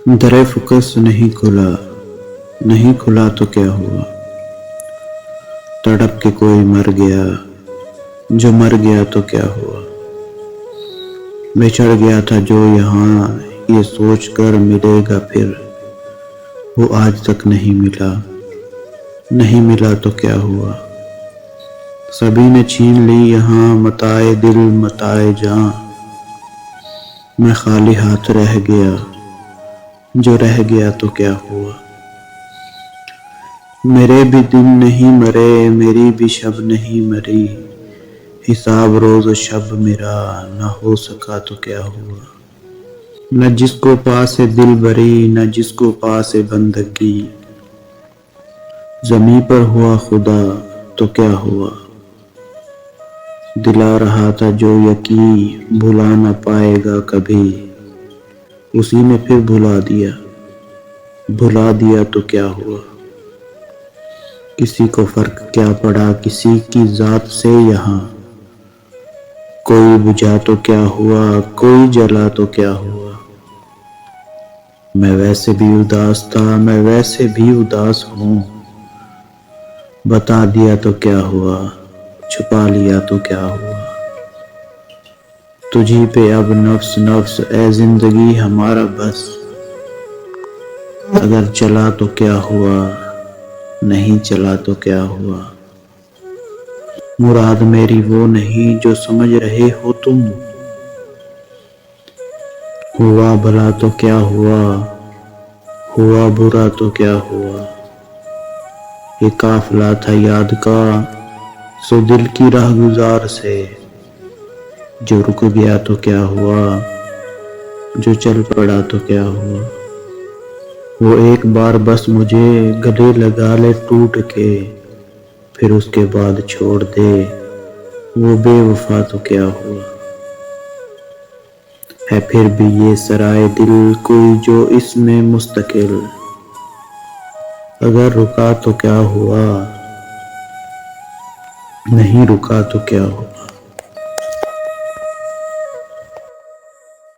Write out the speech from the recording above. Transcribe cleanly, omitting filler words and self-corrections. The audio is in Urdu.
در فکس نہیں کھلا تو کیا ہوا، تڑپ کے کوئی مر گیا، جو مر گیا تو کیا ہوا، بچھڑ گیا تھا جو یہاں یہ سوچ کر ملے گا پھر، وہ آج تک نہیں ملا تو کیا ہوا، سبھی نے چھین لی یہاں متاع دل متاع جاں، میں خالی ہاتھ رہ گیا، جو رہ گیا تو کیا ہوا، میرے بھی دن نہیں مرے میری بھی شب نہیں مری، حساب روز و شب میرا نہ ہو سکا تو کیا ہوا، نہ جس کو پاس دل بری نہ جس کو پاس بندگی، زمیں پر ہوا خدا تو کیا ہوا، دلا رہا تھا جو یقین بھلا نہ پائے گا کبھی، اسی نے پھر بھلا دیا تو کیا ہوا، کسی کو فرق کیا پڑا کسی کی ذات سے یہاں، کوئی بجھا تو کیا ہوا کوئی جلا تو کیا ہوا، میں ویسے بھی اداس تھا میں ویسے بھی اداس ہوں، بتا دیا تو کیا ہوا چھپا لیا تو کیا ہوا، تجھی پہ اب نفس اے زندگی ہمارا بس، اگر چلا تو کیا ہوا نہیں چلا تو کیا ہوا، مراد میری وہ نہیں جو سمجھ رہے ہو تم، ہوا بھلا تو کیا ہوا ہوا برا تو کیا ہوا، یہ قافلہ تھا یاد کا سو دل کی راہ گزار سے، جو رک گیا تو کیا ہوا جو چل پڑا تو کیا ہوا، وہ ایک بار بس مجھے گلے لگا لے ٹوٹ کے، پھر اس کے بعد چھوڑ دے وہ بے وفا تو کیا ہوا، ہے پھر بھی یہ سرائے دل کوئی جو اس میں مستقل، اگر رکا تو کیا ہوا نہیں رکا تو کیا ہوا۔